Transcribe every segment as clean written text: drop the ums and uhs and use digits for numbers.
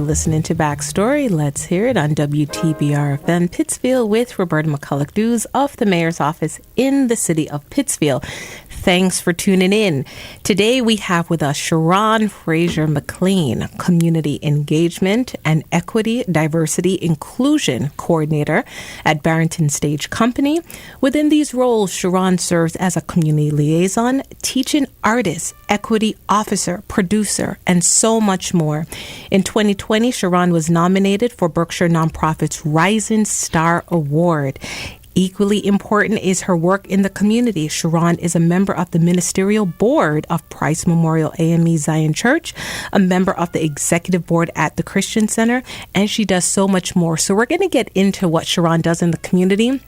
listening to Backstory. Let's hear it on WTBR-FM Pittsfield with Roberta McCulloch-Dews of the Mayor's Office in the city of Pittsfield. Thanks for tuning in. Today we have with us Sharron Frazier-McClain, Community Engagement and Equity, Diversity, Inclusion Coordinator at Barrington Stage Company. Within these roles, Sharron serves as a community liaison, teaching artist, equity officer, producer, and so much more. In 2020, Sharron was nominated for Berkshire Nonprofit's Rising Star Award. Equally important is her work in the community. Sharron is a member of the ministerial board of Price Memorial AME Zion Church, a member of the executive board at the Christian Center, and she does so much more. So we're going to get into what Sharron does in the community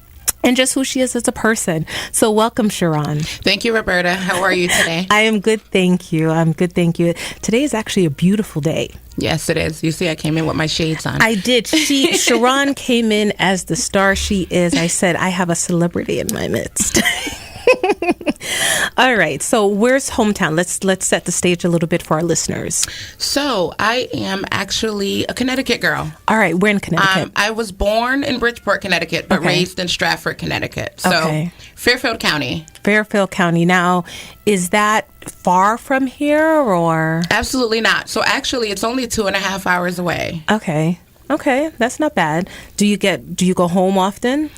and just who she is as a person. So welcome, Sharron. Thank you, Roberta. How are you today? I am good, thank you. I'm good, thank you. Today is actually a beautiful day. Yes, it is. You see, I came in with my shades on. I did. Sharron came in as the star she is. I said, I have a celebrity in my midst. All right. So where's hometown? Let's set the stage a little bit for our listeners. So I am actually a Connecticut girl. All right. We're in Connecticut. I was born in Bridgeport, Connecticut, but raised in Stratford, Connecticut. So Fairfield County. Fairfield County. Now, is that far from here or? Absolutely not. So actually, it's only 2.5 hours away. Okay. That's not bad. Do you go home often?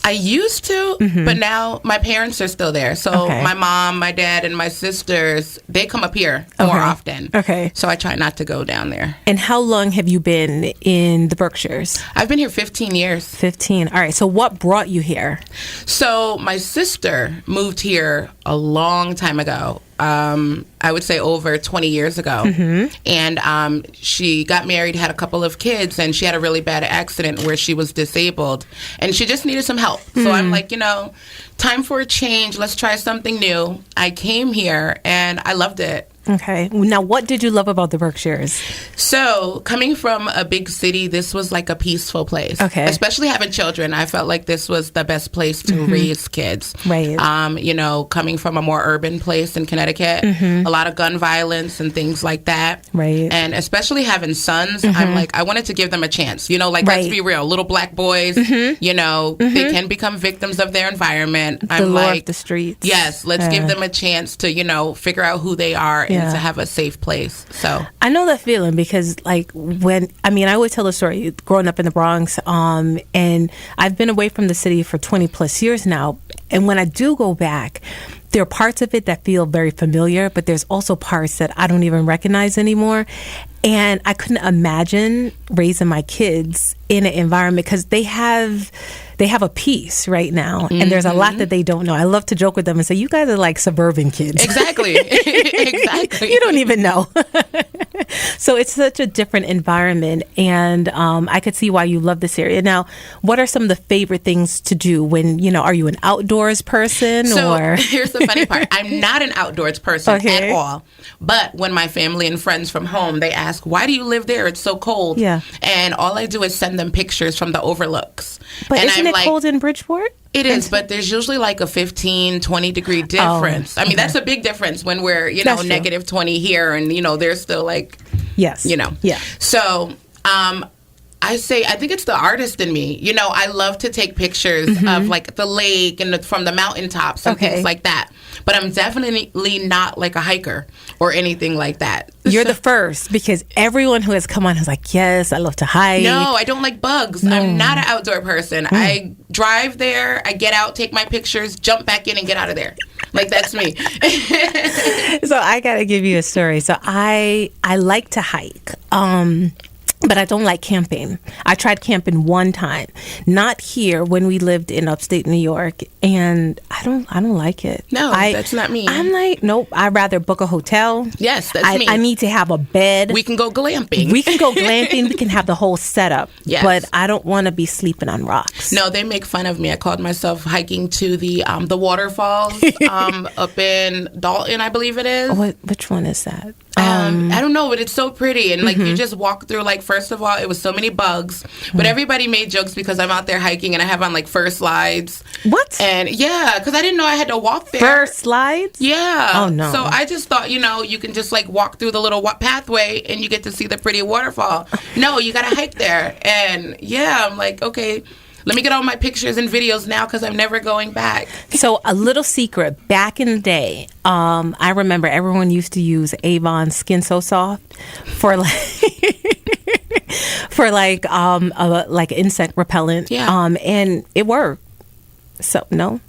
I used to, but now my parents are still there. So my mom, my dad, and my sisters, they come up here more often. Okay. So I try not to go down there. And how long have you been in the Berkshires? I've been here 15 years. 15. All right. So what brought you here? So my sister moved here a long time ago. I would say over 20 years ago. And she got married, had a couple of kids, and she had a really bad accident where she was disabled. And she just needed some help. So I'm like, time for a change. Let's try something new. I came here, and I loved it. Okay. Now, what did you love about the Berkshires? So, coming from a big city, this was like a peaceful place. Okay. Especially having children, I felt like this was the best place to raise kids. Right. Coming from a more urban place in Connecticut, a lot of gun violence and things like that. Right. And especially having sons, I'm like, I wanted to give them a chance. Let's be real. Little black boys, they can become victims of their environment. The lure of the streets. Yes, let's give them a chance to, figure out who they are and to have a safe place. So I know that feeling because I always tell the story growing up in the Bronx, and I've been away from the city for 20 plus years now. And when I do go back, there are parts of it that feel very familiar, but there's also parts that I don't even recognize anymore. And I couldn't imagine raising my kids in an environment because they have a peace right now, and there's a lot that they don't know. I love to joke with them and say, you guys are like suburban kids. Exactly. Exactly. You don't even know. So it's such a different environment, and I could see why you love this area. Now, what are some of the favorite things to do when, are you an outdoors person? So here's the funny part. I'm not an outdoors person at all. But when my family and friends from home, they ask, why do you live there? It's so cold. Yeah. And all I do is send them pictures from the overlooks. But and isn't it cold in Bridgeport? It is, but there's usually like a 15, 20 degree difference. That's a big difference when we're, negative 20 here and, there's still like, yes. Yeah. So, I think it's the artist in me. I love to take pictures of like the lake and from the mountaintops and things like that. But I'm definitely not like a hiker or anything like that. You're the first, because everyone who has come on is like, yes, I love to hike. No, I don't like bugs. No. I'm not an outdoor person. I drive there, I get out, take my pictures, jump back in and get out of there. Like, that's me. So I got to give you a story. So I like to hike. But I don't like camping. I tried camping one time, not here when we lived in upstate New York, and I don't like it. No, that's not me. I'm like, nope. I'd rather book a hotel. Yes, that's me. I need to have a bed. We can go glamping. We can have the whole setup. Yes. But I don't want to be sleeping on rocks. No, they make fun of me. I called myself hiking to the waterfalls up in Dalton, I believe it is. Which one is that? I don't know, but it's so pretty. And, like, you just walk through, like, first of all, it was so many bugs. But everybody made jokes because I'm out there hiking and I have on, like, fur slides. What? And, yeah, because I didn't know I had to walk there. Fur slides? Yeah. Oh, no. So I just thought, you can just, like, walk through the little pathway and you get to see the pretty waterfall. No, you got to hike there. And, yeah, I'm like, okay, let me get all my pictures and videos now because I'm never going back. So a little secret, back in the day, I remember everyone used to use Avon Skin So Soft for like insect repellent. Yeah. And it worked. So no.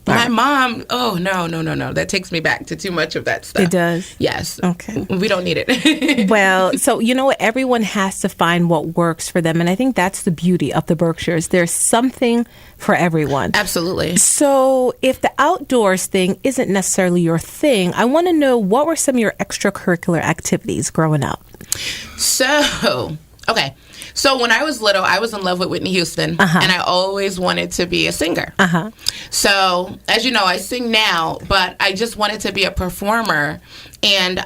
My mom, oh, no. That takes me back to too much of that stuff. It does? Yes. Okay. We don't need it. Well, so you know what? Everyone has to find what works for them. And I think that's the beauty of the Berkshires. There's something for everyone. Absolutely. So if the outdoors thing isn't necessarily your thing, I want to know, what were some of your extracurricular activities growing up? So, okay. So when I was little, I was in love with Whitney Houston, and I always wanted to be a singer. So, as you know, I sing now, but I just wanted to be a performer. And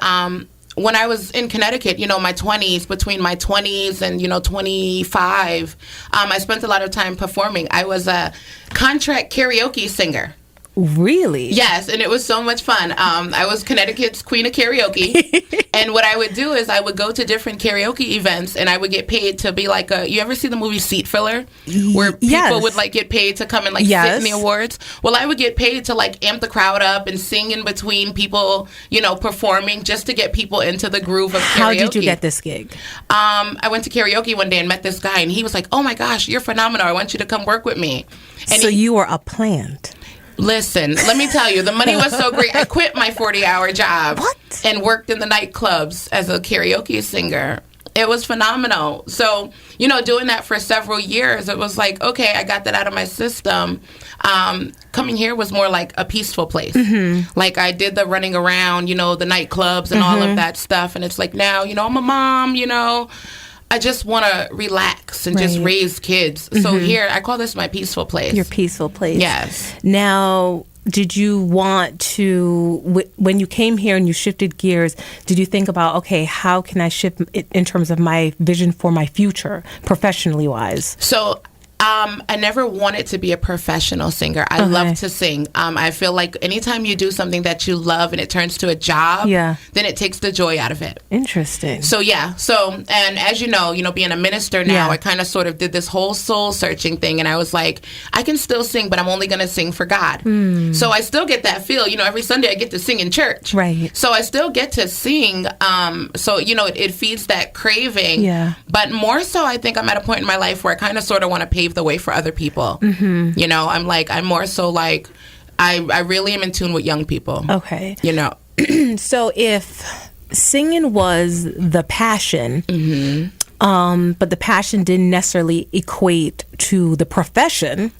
when I was in Connecticut, my 20s, between my 20s and, 25, I spent a lot of time performing. I was a contract karaoke singer. Really? Yes, and it was so much fun. I was Connecticut's queen of karaoke, and what I would do is I would go to different karaoke events, and I would get paid to be like you ever see the movie Seat Filler, where people would like get paid to come and like sit in the awards? Well, I would get paid to like amp the crowd up and sing in between people, performing, just to get people into the groove of karaoke. How did you get this gig? I went to karaoke one day and met this guy, and he was like, "Oh my gosh, you're phenomenal. I want you to come work with me." And so you were a plant. Listen, let me tell you, the money was so great. I quit my 40-hour job and worked in the nightclubs as a karaoke singer. It was phenomenal. So, doing that for several years, it was like, okay, I got that out of my system. Coming here was more like a peaceful place. Like I did the running around, the nightclubs and all of that stuff. And it's like now, I'm a mom, I just want to relax and just raise kids. So here, I call this my peaceful place. Your peaceful place. Yes. Now, did you want to, when you came here and you shifted gears, did you think about, okay, how can I shift in terms of my vision for my future, professionally wise? So I never wanted to be a professional singer. I love to sing. I feel like anytime you do something that you love and it turns to a job, then it takes the joy out of it. Interesting. So, yeah. So, and as you know, being a minister now, I kind of sort of did this whole soul searching thing. And I was like, I can still sing, but I'm only going to sing for God. So I still get that feel. Every Sunday I get to sing in church. Right. So I still get to sing. So, it feeds that craving. Yeah. But more so, I think I'm at a point in my life where I kind of sort of want to pave the way for other people. I'm more so like, I really am in tune with young people. Okay. So if singing was the passion, but the passion didn't necessarily equate to the profession,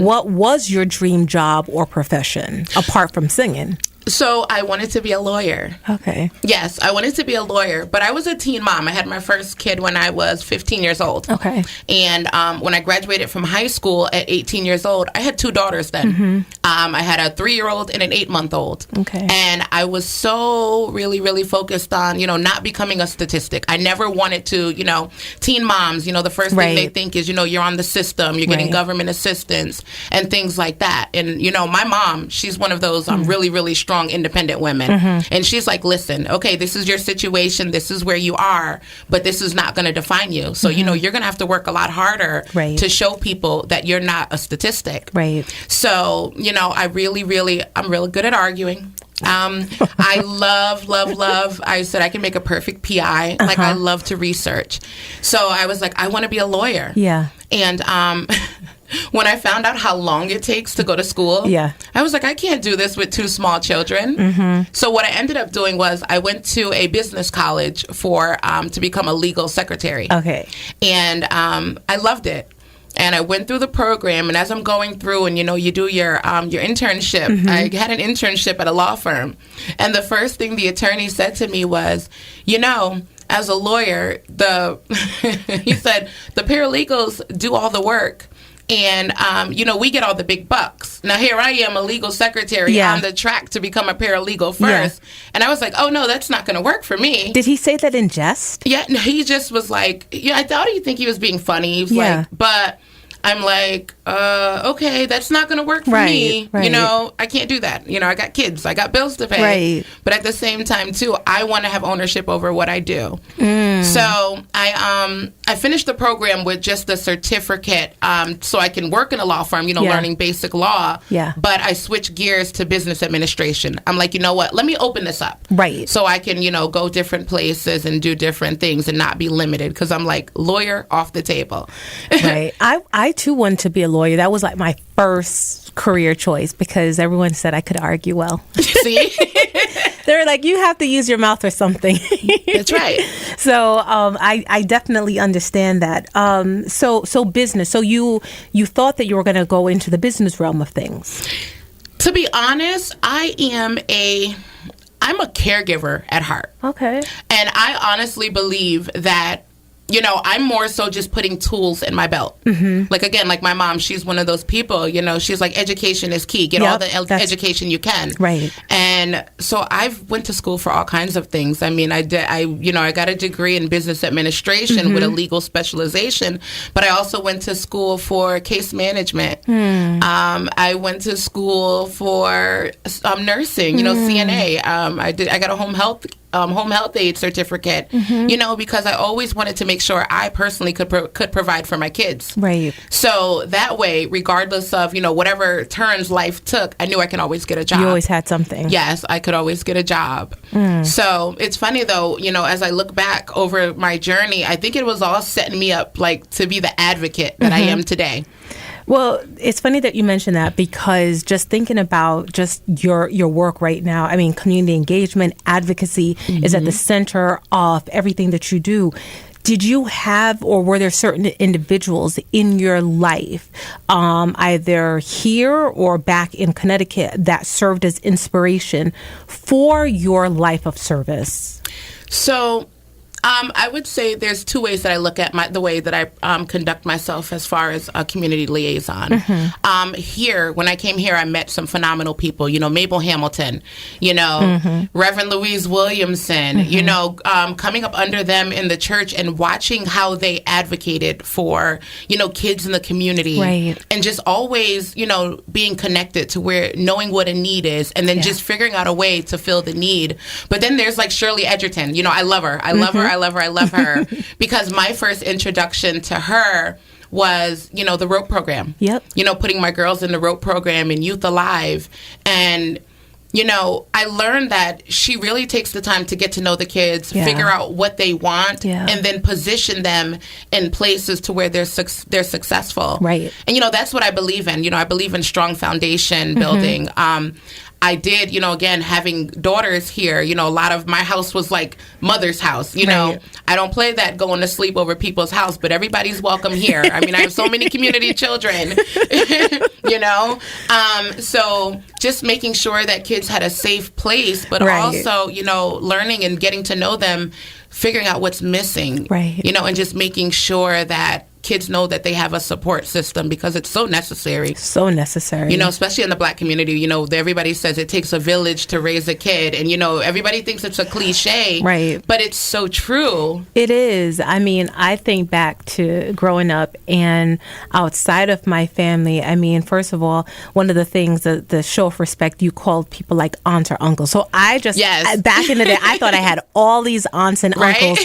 what was your dream job or profession apart from singing? So I wanted to be a lawyer. Okay. Yes, I wanted to be a lawyer, but I was a teen mom. I had my first kid when I was 15 years old. Okay. And when I graduated from high school at 18 years old, I had two daughters then. I had a 3-year-old and an 8-month-old. Okay. And I was so really, really focused on, not becoming a statistic. I never wanted to, teen moms, the first thing they think is, you're on the system, you're getting government assistance and things like that. And, my mom, she's one of those really, really strong independent women. And she's like, listen, okay, this is your situation, this is where you are, but this is not going to define you. So, you're going to have to work a lot harder to show people that you're not a statistic. Right. So, I'm really good at arguing. I love. I said I can make a perfect PI. Like, I love to research. So I was like, I want to be a lawyer. Yeah. And when I found out how long it takes to go to school, I was like, I can't do this with 2 small children. So what I ended up doing was I went to a business college for to become a legal secretary. Okay. And I loved it. And I went through the program, and as I'm going through, and you do your internship, I had an internship at a law firm, and the first thing the attorney said to me was, as a lawyer, he said the paralegals do all the work, And, we get all the big bucks. Now, here I am, a legal secretary on the track to become a paralegal first. Yeah. And I was like, oh, no, that's not going to work for me. Did he say that in jest? Yeah, no, he just was like, I thought he'd think he was being funny. He was like, but I'm like, okay, that's not going to work for me. Right. I can't do that. I got kids. I got bills to pay. Right. But at the same time, too, I want to have ownership over what I do. So I finished the program with just the certificate so I can work in a law firm, learning basic law. Yeah. But I switched gears to business administration. I'm like, you know what? Let me open this up. Right. So I can, go different places and do different things and not be limited. Because I'm like, lawyer off the table. Right. I too wanted to be a lawyer. That was like my first career choice because everyone said I could argue well. See? They were like, you have to use your mouth or something. That's right. So I definitely understand that. So business. So you thought that you were going to go into the business realm of things. To be honest, I'm a caregiver at heart. Okay. And I honestly believe that I'm more so just putting tools in my belt. Mm-hmm. Like, again, like my mom, she's one of those people, she's like, education is key. Get all the education you can. Right. And so I've went to school for all kinds of things. I mean, I got a degree in business administration with a legal specialization, but I also went to school for case management. I went to school for nursing, CNA. I got a home health aid certificate, because I always wanted to make sure I personally could provide for my kids. Right. So that way, regardless of, whatever turns life took, I knew I could always get a job. You always had something. Yes, I could always get a job. So it's funny, though, as I look back over my journey, I think it was all setting me up like to be the advocate that I am today. Well, it's funny that you mentioned that because just thinking about just your work right now, I mean, community engagement, advocacy is at the center of everything that you do. Did you have or were there certain individuals in your life, either here or back in Connecticut, that served as inspiration for your life of service? So I would say there's two ways that I look at the way that I conduct myself as far as a community liaison. Here, when I came here, I met some phenomenal people, Mabel Hamilton, Reverend Louise Williamson, coming up under them in the church and watching how they advocated for, kids in the community. Right. And just always, being connected to where knowing what a need is and then just figuring out a way to fill the need. But then there's like Shirley Edgerton, I love her. I love her because my first introduction to her was, the rope program. Yep. Putting my girls in the rope program and Youth Alive. And, I learned that she really takes the time to get to know the kids, figure out what they want, and then position them in places to where they're successful. Right. And, that's what I believe in. I believe in strong foundation building. I did, again, having daughters here, a lot of my house was like mother's house, I don't play that going to sleep over people's house, but everybody's welcome here. I mean, I have so many community children, so just making sure that kids had a safe place, but also, learning and getting to know them, figuring out what's missing, and just making sure that kids know that they have a support system because it's so necessary. So necessary. Especially in the Black community, everybody says it takes a village to raise a kid. And, everybody thinks it's a cliche. Right. But it's so true. It is. I mean, I think back to growing up and outside of my family. I mean, first of all, one of the things, the show of respect, you called people like aunts or uncles. So I just, back in the day, I thought I had all these aunts and uncles.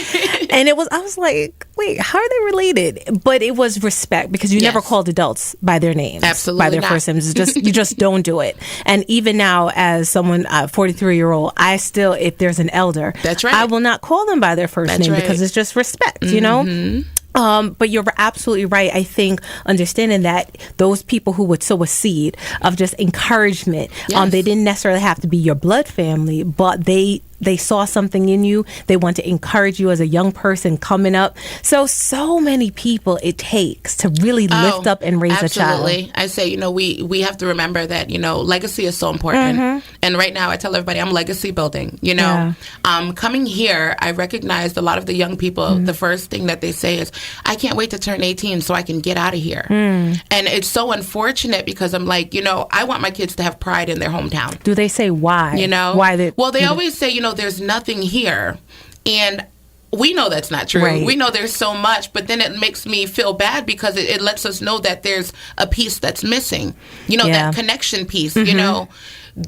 And I was like, wait, how are they related? But it was respect because you never called adults by their names. Absolutely by their first names. You just don't do it. And even now, as someone, 43-year-old, I still, if there's an elder, that's right, I will not call them by their first name because it's just respect, But you're absolutely right. I think understanding that those people who would sow a seed of just encouragement, they didn't necessarily have to be your blood family, but they they saw something in you. They want to encourage you as a young person coming up. So many people it takes to really lift up and raise a child. Absolutely. I say, we have to remember that, legacy is so important. And right now I tell everybody I'm legacy building, Coming here, I recognized a lot of the young people, the first thing that they say is, I can't wait to turn 18 so I can get out of here. And it's so unfortunate because I'm like, I want my kids to have pride in their hometown. Do they say why? Why they always say, there's nothing here. And we know that's not true. Right. We know there's so much, but then it makes me feel bad because it lets us know that there's a piece that's missing. That connection piece,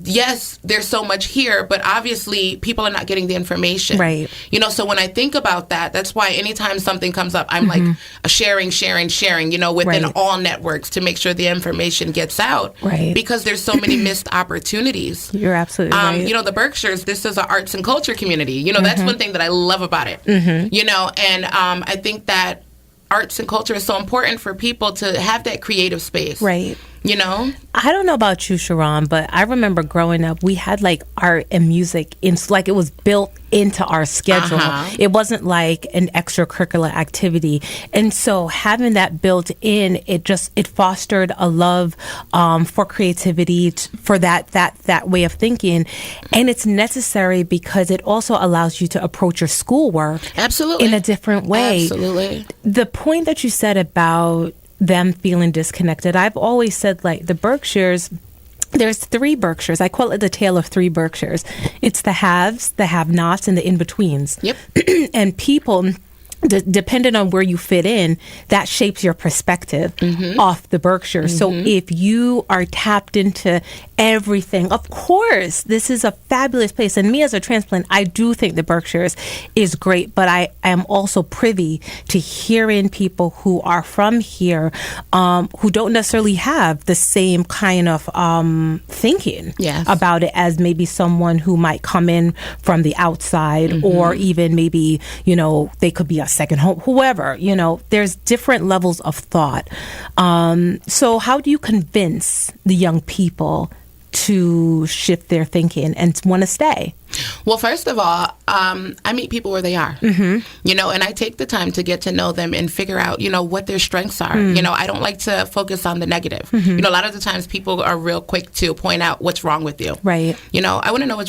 Yes, there's so much here, but obviously people are not getting the information. Right. So when I think about that, that's why anytime something comes up, I'm like sharing, within all networks to make sure the information gets out. Right. Because there's so many missed opportunities. You're absolutely right. The Berkshires, this is an arts and culture community. That's one thing that I love about it. And I think that arts and culture is so important for people to have that creative space. Right. I don't know about you, Sharron, but I remember growing up, we had like art and music it was built into our schedule. It wasn't like an extracurricular activity. And so having that built in, it fostered a love for creativity, for that way of thinking. And it's necessary because it also allows you to approach your schoolwork absolutely in a different way. Absolutely. The point that you said about them feeling disconnected, I've always said like the Berkshires, there's three Berkshires. I call it the tale of three Berkshires. It's the haves, the have-nots, and the in-betweens. Yep. And people, depending on where you fit in, that shapes your perspective off the Berkshires. So if you are tapped into everything, of course, this is a fabulous place. And me as a transplant, I do think the Berkshires is great, but I am also privy to hearing people who are from here who don't necessarily have the same kind of thinking about it as maybe someone who might come in from the outside or even maybe, they could be a second home, whoever, there's different levels of thought. So how do you convince the young people to shift their thinking and want to stay? Well, first of all, I meet people where they are, and I take the time to get to know them and figure out, what their strengths are. I don't like to focus on the negative. A lot of the times people are real quick to point out what's wrong with you. Right. I want to know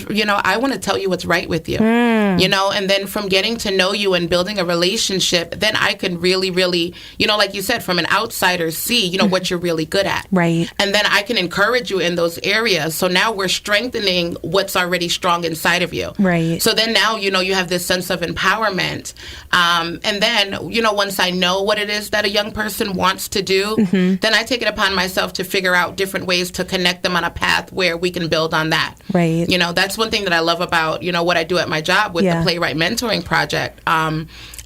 I want to tell you what's right with you, and then from getting to know you and building a relationship, then I can really, really, like you said, from an outsider see, what you're really good at. Right. And then I can encourage you in those areas. So now we're strengthening what's already strong inside of you. Right. So then now, you have this sense of empowerment. And then, once I know what it is that a young person wants to do, then I take it upon myself to figure out different ways to connect them on a path where we can build on that. Right. That's one thing that I love about, what I do at my job with the Playwright Mentoring Project.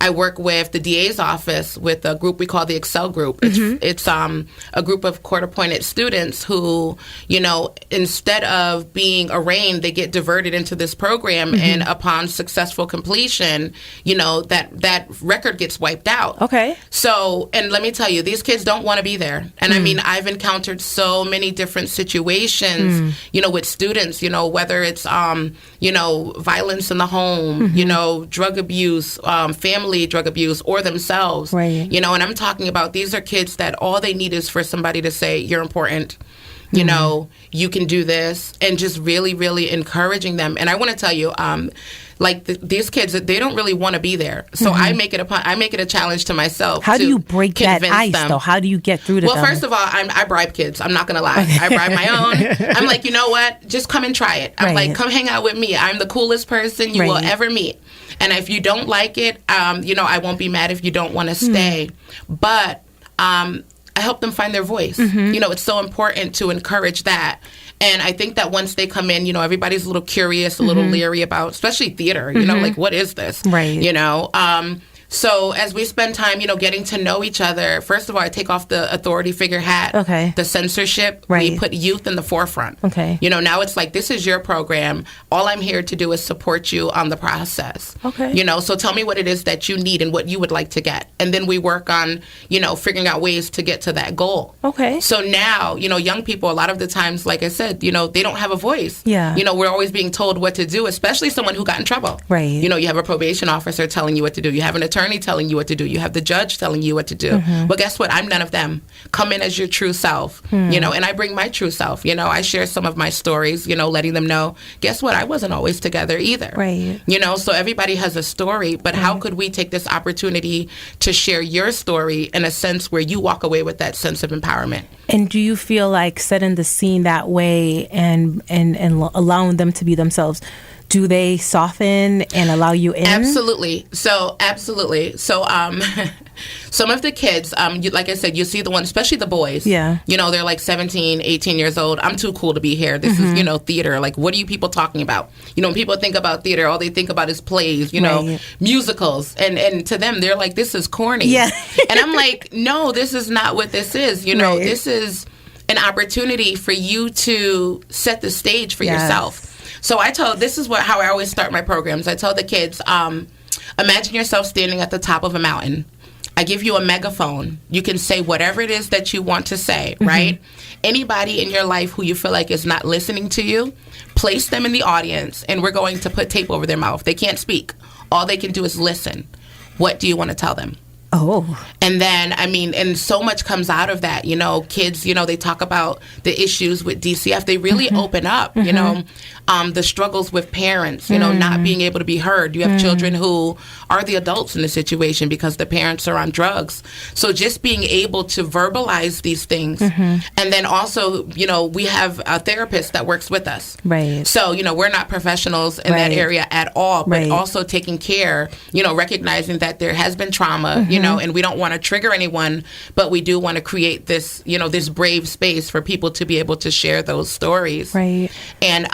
I work with the DA's office with a group we call the Excel Group. It's a group of court-appointed students who, instead of being arraigned, they get diverted into this program, and upon successful completion, that record gets wiped out. Okay. So, and let me tell you, these kids don't want to be there. And I mean, I've encountered so many different situations, with students, whether it's, violence in the home, drug abuse, family drug abuse, or themselves. Right. And I'm talking about these are kids that all they need is for somebody to say, you're important. You can do this, and just really, really encouraging them. And I want to tell you, these kids, they don't really want to be there. So I make it a challenge to myself. How do you break that ice, though? How do you get through to them? Well, first of all, I bribe kids. I'm not going to lie. I bribe my own. I'm like, you know what? Just come and try it. I'm like, come hang out with me. I'm the coolest person you will ever meet. And if you don't like it, I won't be mad if you don't want to stay. But I help them find their voice. It's so important to encourage that. And I think that once they come in, everybody's a little curious, a little leery about, especially theater, like, what is this? Right. So as we spend time, getting to know each other, first of all, I take off the authority figure hat, the censorship. Right. We put youth in the forefront. Okay. Now it's like, this is your program. All I'm here to do is support you on the process. Okay. So tell me what it is that you need and what you would like to get. And then we work on, figuring out ways to get to that goal. Okay. So now, young people, a lot of the times, like I said, they don't have a voice. Yeah. We're always being told what to do, especially someone who got in trouble. Right. You have a probation officer telling you what to do. You have an attorney telling you what to do. You have the judge telling you what to do. Well, guess what? I'm none of them. Come in as your true self, and I bring my true self. I share some of my stories, letting them know, guess what? I wasn't always together either. Right. So everybody has a story, but how could we take this opportunity to share your story in a sense where you walk away with that sense of empowerment? And do you feel like setting the scene that way and allowing them to be themselves, do they soften and allow you in? Absolutely. So some of the kids, like I said, you see the ones, especially the boys. Yeah. They're like 17, 18 years old. I'm too cool to be here. This is, theater. Like, what are you people talking about? When people think about theater, all they think about is plays, musicals. And to them, they're like, this is corny. Yeah. And I'm like, no, this is not what this is. This is an opportunity for you to set the stage for yourself. So this is how I always start my programs. I tell the kids, imagine yourself standing at the top of a mountain. I give you a megaphone. You can say whatever it is that you want to say, right? Anybody in your life who you feel like is not listening to you, place them in the audience, and we're going to put tape over their mouth. They can't speak. All they can do is listen. What do you want to tell them? Oh. And then, and so much comes out of that. Kids, they talk about the issues with DCF. They really open up, the struggles with parents, not being able to be heard. You have children who are the adults in the situation because the parents are on drugs. So just being able to verbalize these things. And then also, we have a therapist that works with us. Right. So, we're not professionals in that area at all, but also taking care, recognizing that there has been trauma, and we don't want to trigger anyone, but we do want to create this, this brave space for people to be able to share those stories. Right. And,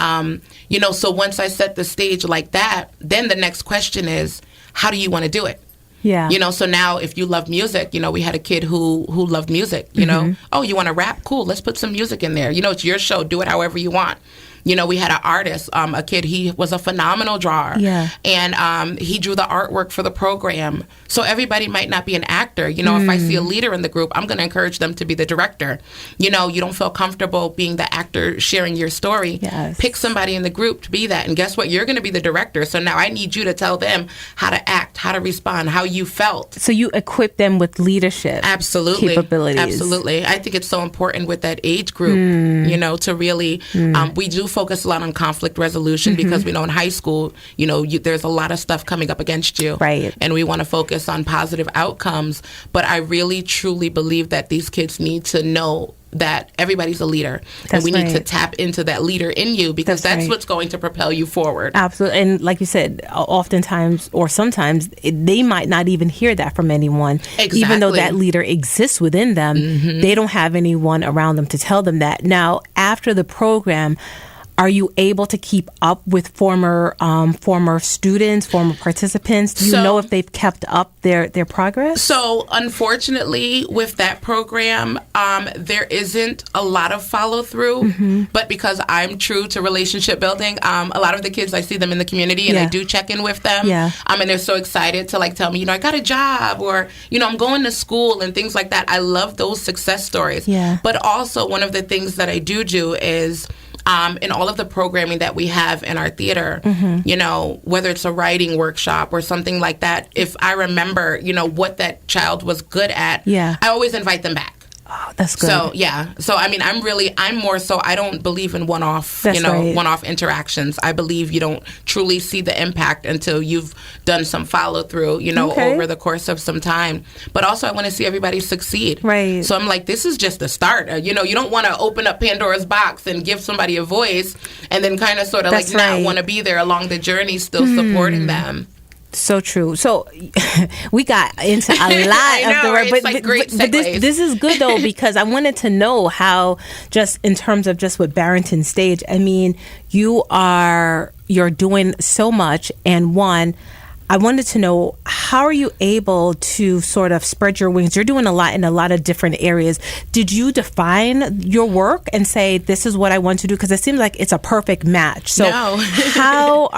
so once I set the stage like that, then the next question is, how do you want to do it? Yeah. So now if you love music, we had a kid who loved music, oh, you want to rap? Cool. Let's put some music in there. It's your show. Do it however you want. We had an artist, a kid, he was a phenomenal drawer. Yeah. And he drew the artwork for the program. So everybody might not be an actor. If I see a leader in the group, I'm going to encourage them to be the director. You don't feel comfortable being the actor sharing your story. Yes. Pick somebody in the group to be that. And guess what? You're going to be the director. So now I need you to tell them how to act, how to respond, how you felt. So you equip them with leadership capabilities. Absolutely. I think it's so important with that age group, to really, we do focus a lot on conflict resolution because we know in high school, there's a lot of stuff coming up against you. Right. And we want to focus on positive outcomes. But I really, truly believe that these kids need to know that everybody's a leader. And we need to tap into that leader in you because that's what's going to propel you forward. Absolutely. And like you said, oftentimes or sometimes they might not even hear that from anyone. Exactly. Even though that leader exists within them, they don't have anyone around them to tell them that. Now, after the program, are you able to keep up with former students, former participants? Do you know if they've kept up their progress? So, unfortunately, with that program, there isn't a lot of follow through. But because I'm true to relationship building, a lot of the kids, I see them in the community and I do check in with them. And they're so excited to tell me, I got a job or, I'm going to school and things like that. I love those success stories. But also one of the things that I do is in all of the programming that we have in our theater, whether it's a writing workshop or something like that, if I remember, what that child was good at, I always invite them back. Oh, that's good. So, yeah. So, I'm more so, I don't believe in one-off, one-off interactions. I believe you don't truly see the impact until you've done some follow-through, over the course of some time. But also, I want to see everybody succeed. Right. So, I'm like, this is just the start. You don't want to open up Pandora's box and give somebody a voice and then kind of sort of not want to be there along the journey, still supporting them. So true. So we got into a lot of the work, but this is good though because I wanted to know how, just in terms of just with Barrington Stage, you're doing so much, and one, I wanted to know, how are you able to sort of spread your wings? You're doing a lot in a lot of different areas. Did you define your work and say, this is what I want to do? Because it seems like it's a perfect match. So No. how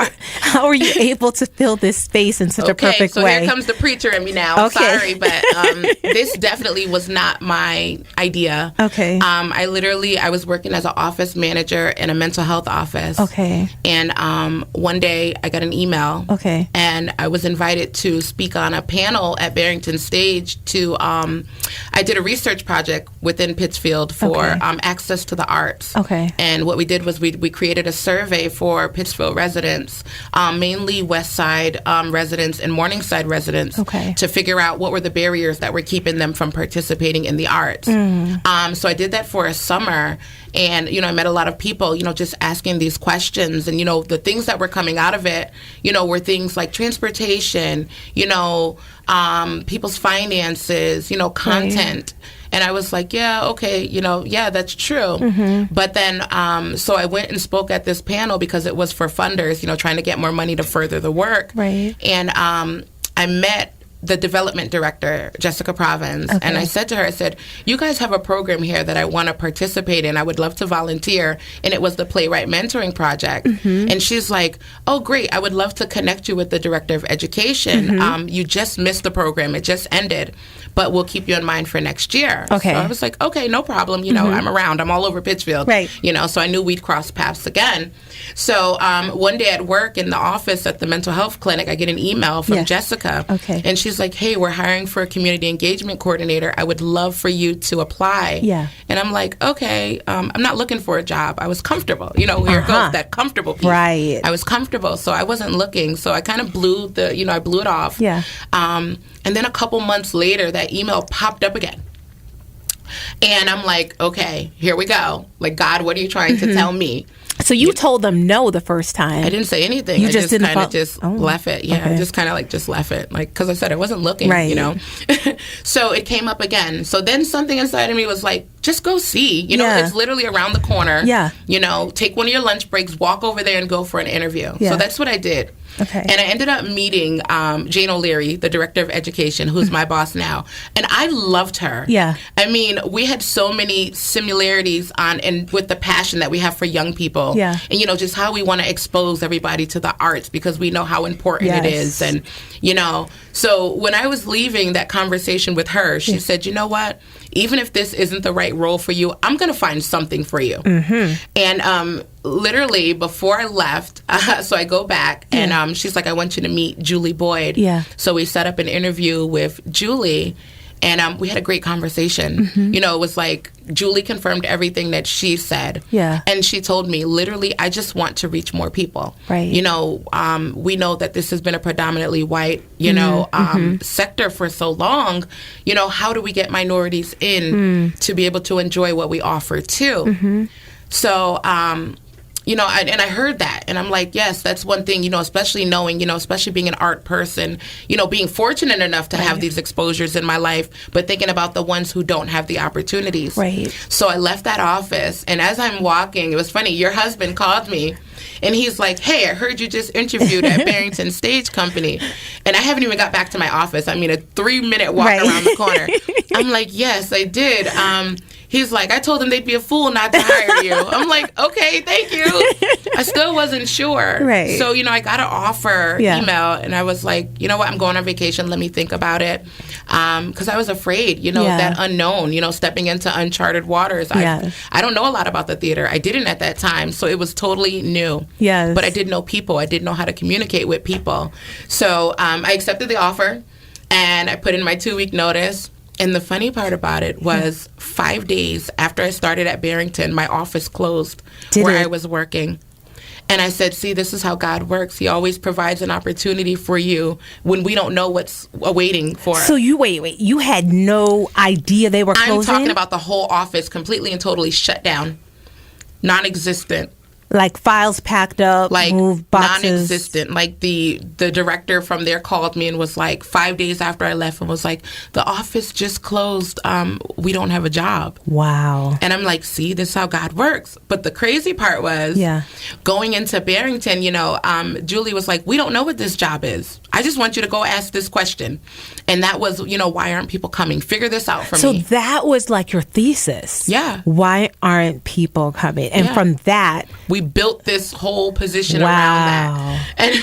are you able to fill this space in such a perfect so way? Here comes the preacher in me now. Okay. Sorry, but this definitely was not my idea. Okay. I was working as an office manager in a mental health office. Okay. And one day I got an email. Okay. And I was invited to speak on a panel at Barrington Stage I did a research project within Pittsfield for access to the arts. Okay. And what we did was we created a survey for Pittsfield residents, mainly West Side residents and Morningside residents, to figure out what were the barriers that were keeping them from participating in the arts. So I did that for a summer. And, I met a lot of people, just asking these questions. And, the things that were coming out of it, were things like transportation, people's finances, content. And I was like, yeah, okay, yeah, that's true. But then, so I went and spoke at this panel because it was for funders, trying to get more money to further the work. Right. And I met the development director, Jessica Provins, and I said to her, I said, you guys have a program here that I want to participate in. I would love to volunteer. And it was the Playwright Mentoring Project. And she's like, oh, great. I would love to connect you with the director of education. You just missed the program. It just ended. But we'll keep you in mind for next year. Okay. So I was like, okay, no problem. I'm around. I'm all over Pittsfield. Right. So I knew we'd cross paths again. So one day at work in the office at the mental health clinic, I get an email from Jessica. And she's like, hey, we're hiring for a community engagement coordinator. I would love for you to apply. Yeah. And I'm like, okay, I'm not looking for a job. I was comfortable. Here it goes, that comfortable piece. Right. I was comfortable, so I wasn't looking. So I kind of blew it off. Yeah. And then a couple months later, that email popped up again. And I'm like, okay, here we go. Like, God, what are you trying to tell me? So you told them no the first time. I didn't say anything. You I just kind of just left it. Yeah, I just kind of just left it. Like, because I said I wasn't looking, So it came up again. So then something inside of me was like, just go see. It's literally around the corner. Yeah. Take one of your lunch breaks, walk over there and go for an interview. Yeah. So that's what I did. Okay. And I ended up meeting Jane O'Leary, the director of education, who's my boss now. And I loved her. Yeah. I mean, we had so many similarities and with the passion that we have for young people. Yeah. And, just how we want to expose everybody to the arts because we know how important it is. And, so when I was leaving that conversation with her, she said, you know what? Even if this isn't the right role for you, I'm going to find something for you. And literally before I left, so I go back and she's like, I want you to meet Julie Boyd. Yeah. So we set up an interview with Julie and we had a great conversation. It was like Julie confirmed everything that she said. Yeah. And she told me, literally, I just want to reach more people. Right. We know that this has been a predominantly white, sector for so long. How do we get minorities in to be able to enjoy what we offer too? So, and I heard that, and I'm like, yes, that's one thing, especially knowing, especially being an art person, being fortunate enough to have these exposures in my life, but thinking about the ones who don't have the opportunities. Right. So I left that office, and as I'm walking, it was funny, your husband called me, and he's like, hey, I heard you just interviewed at Barrington Stage Company. And I haven't even got back to my office. I mean, a 3-minute walk around the corner. I'm like, yes, I did. He's like, I told them they'd be a fool not to hire you. I'm like, okay, thank you. I still wasn't sure. Right. So, I got an offer email, and I was like, you know what, I'm going on vacation. Let me think about it. Because I was afraid, that unknown, stepping into uncharted waters. I don't know a lot about the theater. I didn't at that time. So it was totally new. Yes. But I did know people. I didn't know how to communicate with people. So I accepted the offer, and I put in my 2-week notice. And the funny part about it was 5 days after I started at Barrington, my office closed I was working. And I said, see, this is how God works. He always provides an opportunity for you when we don't know what's awaiting for us. So wait, you had no idea they were closing? I'm talking about the whole office completely and totally shut down, non-existent. Like files packed up, like moved boxes. Non-existent. Like the director from there called me and was like 5 days after I left and was like, the office just closed. We don't have a job. Wow. And I'm like, see, this is how God works. But the crazy part was going into Barrington, Julie was like, we don't know what this job is. I just want you to go ask this question. And that was, why aren't people coming? Figure this out for me. So that was like your thesis. Yeah. Why aren't people coming? And from that, we built this whole position around that. And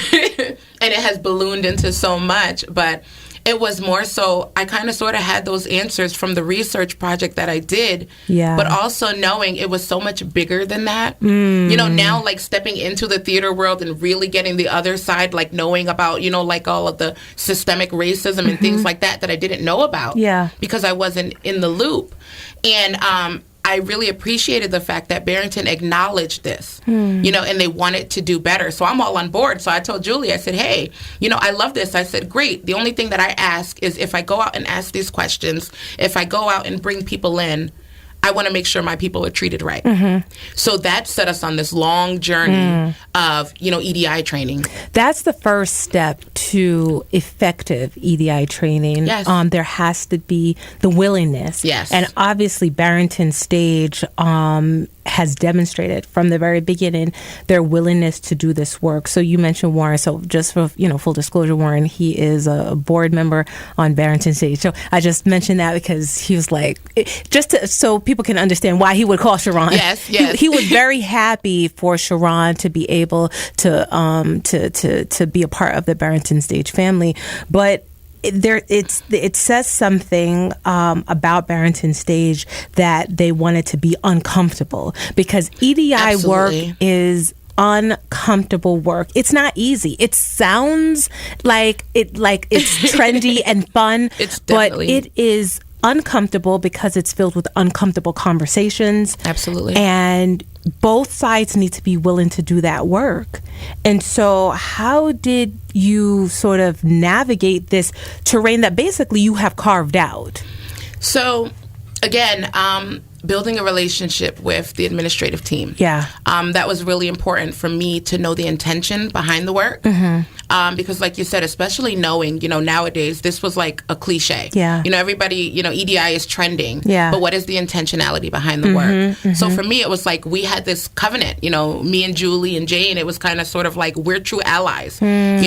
and it has ballooned into so much. But it was more so, I kind of sort of had those answers from the research project that I did. Yeah. But also knowing it was so much bigger than that. Now like stepping into the theater world and really getting the other side, like knowing about, like all of the systemic racism and things like that I didn't know about. Yeah. Because I wasn't in the loop. And I really appreciated the fact that Barrington acknowledged this, and they wanted to do better. So I'm all on board. So I told Julie, I said, hey, I love this. I said, great. The only thing that I ask is if I go out and ask these questions, if I go out and bring people in, I want to make sure my people are treated right. So that set us on this long journey of, EDI training. That's the first step to effective EDI training. Yes. There has to be the willingness. Yes. And obviously Barrington Stage has demonstrated from the very beginning their willingness to do this work. So you mentioned Warren. So just for, full disclosure, Warren, he is a board member on Barrington Stage. So I just mentioned that because he was like, so people can understand why he would call Sharron. Yes. He was very happy for Sharron to be able to be a part of the Barrington Stage family. But it says something about Barrington Stage that they wanted to be uncomfortable, because EDI work is uncomfortable work. It's not easy. It sounds like it's trendy and fun, but it is uncomfortable because it's filled with uncomfortable conversations. Absolutely. And both sides need to be willing to do that work. And so how did you sort of navigate this terrain that basically you have carved out? So, again, building a relationship with the administrative team. Yeah. That was really important for me to know the intention behind the work. Because like you said, especially knowing, nowadays, this was like a cliche. Yeah. Everybody, EDI is trending. Yeah. But what is the intentionality behind the work? So for me, it was like we had this covenant, me and Julie and Jane, it was kind of sort of like we're true allies, and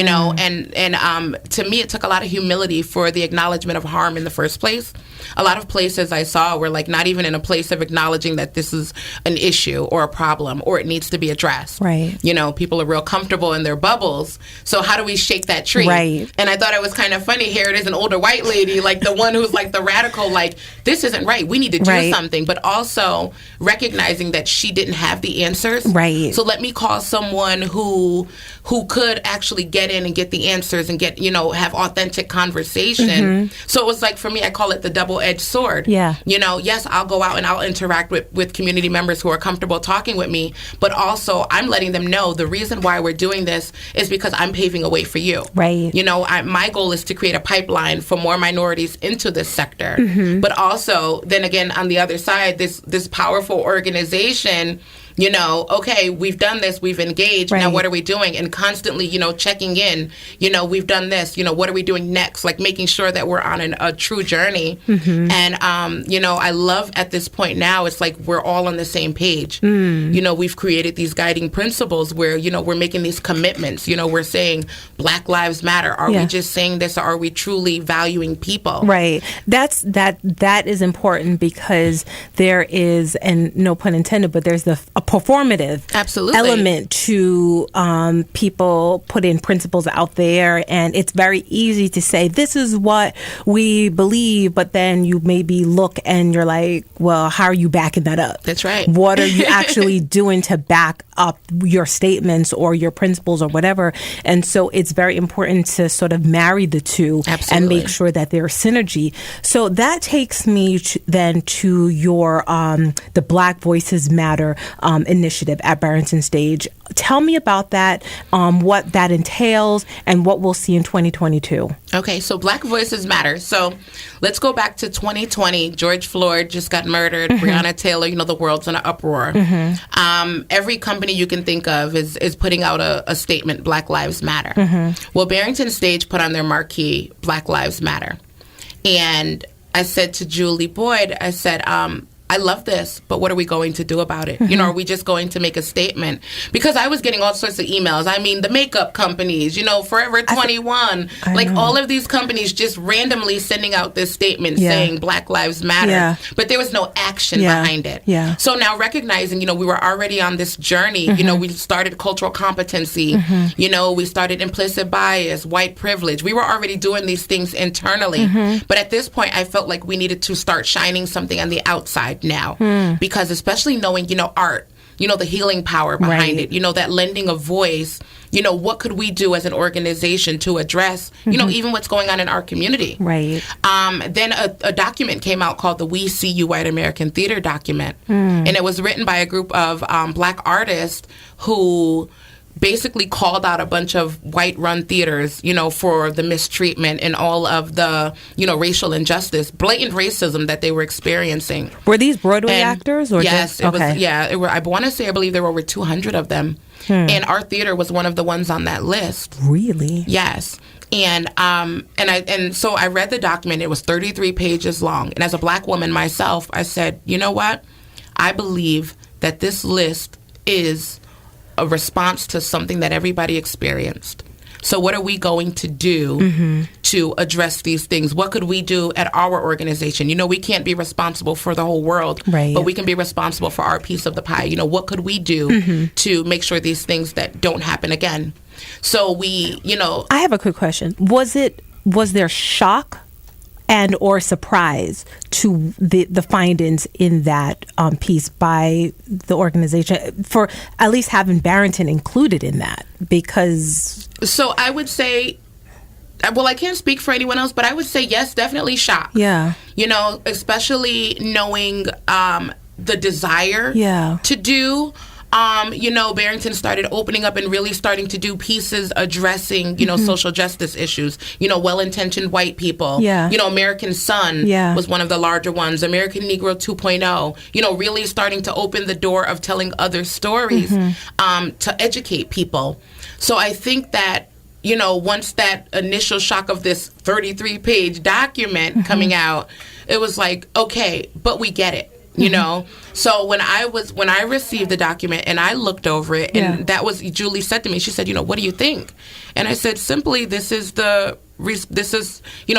to me, it took a lot of humility for the acknowledgement of harm in the first place. A lot of places I saw were like not even in a place of acknowledging that this is an issue or a problem or it needs to be addressed. Right. People are real comfortable in their bubbles. So how do we shake that tree? Right. And I thought it was kind of funny. Here it is, an older white lady, like the one who's like the radical, like this isn't right. We need to do something. But also recognizing that she didn't have the answers. Right. So let me call someone who could actually get in and get the answers and get, have authentic conversation. So it was like, for me, I call it the double-edged sword. Yeah. Yes, I'll go out and I'll interact with community members who are comfortable talking with me, but also I'm letting them know the reason why we're doing this is because I'm paving a way for you. Right. My goal is to create a pipeline for more minorities into this sector. But also, then again, on the other side, this powerful organization, okay, we've done this, we've engaged, now what are we doing? And constantly, checking in, we've done this, what are we doing next? Like making sure that we're on a true journey. And, I love at this point now, it's like we're all on the same page. We've created these guiding principles where, we're making these commitments, we're saying Black Lives Matter. Are we just saying this, or are we truly valuing people? Right. That is important, because there is, and no pun intended, but there's a performative element to people putting principles out there, and it's very easy to say this is what we believe, but then you maybe look and you're like, well, how are you backing that up? That's right. What are you actually doing to back up your statements or your principles or whatever? And so it's very important to sort of marry the two and make sure that there's synergy. So that takes me then to your the Black Voices Matter initiative at Barrington Stage. Tell me about that, what that entails, and what we'll see in 2022. Okay, so Black Voices Matter. So let's go back to 2020. George Floyd just got murdered. Breonna Taylor, the world's in an uproar. Every company you can think of is putting out a statement, Black Lives Matter. Well, Barrington Stage put on their marquee, Black Lives Matter. And I said to Julie Boyd, I said, I love this, but what are we going to do about it? Are we just going to make a statement? Because I was getting all sorts of emails. I mean, the makeup companies, Forever 21, all of these companies just randomly sending out this statement saying Black Lives Matter. But there was no action behind it. So now recognizing, we were already on this journey. We started cultural competency. We started implicit bias, white privilege. We were already doing these things internally. But at this point, I felt like we needed to start shining something on the outside now, because especially knowing, art, the healing power behind it, that lending a voice, what could we do as an organization to address, even what's going on in our community. Then a document came out called the We See You White American Theater document. And it was written by a group of Black artists who basically called out a bunch of white-run theaters, for the mistreatment and all of the, racial injustice, blatant racism that they were experiencing. Were these Broadway actors? Or yes, it was. Yeah, I want to say, I believe there were over 200 of them. And our theater was one of the ones on that list. Really? Yes. And so I read the document. It was 33 pages long. And as a Black woman myself, I said, you know what? I believe that this list is a response to something that everybody experienced. So what are we going to do to address these things? What could we do at our organization? We can't be responsible for the whole world, but we can be responsible for our piece of the pie. What could we do to make sure these things that don't happen again? So we, I have a quick question. Was there shock and or surprise to the findings in that piece by the organization for at least having Barrington included in that? Because so I would say, well, I can't speak for anyone else, but I would say yes, definitely shock. Yeah, especially knowing the desire to do. Barrington started opening up and really starting to do pieces addressing, social justice issues, well-intentioned white people. American Son was one of the larger ones, American Negro 2.0, really starting to open the door of telling other stories to educate people. So I think that, once that initial shock of this 33-page document coming out, it was like, okay, but we get it. So when I received the document and I looked over it, and that was, Julie said to me, she said, what do you think? And I said, simply, this is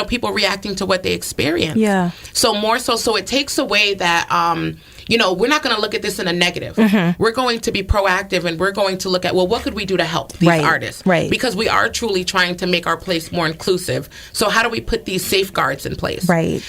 people reacting to what they experience. So more so it takes away that, we're not going to look at this in a negative. We're going to be proactive, and we're going to look at, well, what could we do to help these artists? Because we are truly trying to make our place more inclusive. So how do we put these safeguards in place?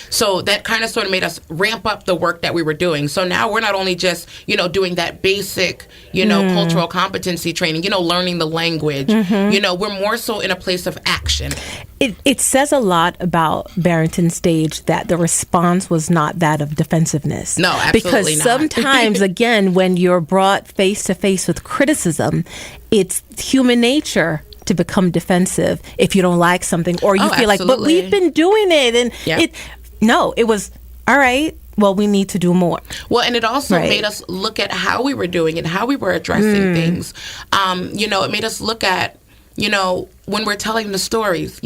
So that kind of sort of made us ramp up the work that we were doing. So now we're not only just, doing that basic, cultural competency training, learning the language. We're more so in a place of action. It says a lot about Barrington Stage that the response was not that of defensiveness. No, absolutely because sometimes, again, when you're brought face to face with criticism, it's human nature to become defensive if you don't like something, or you feel like, but we've been doing it, and it was all right. Well, we need to do more. Well, and it also made us look at how we were doing it, how we were addressing things. It made us look at, when we're telling the stories,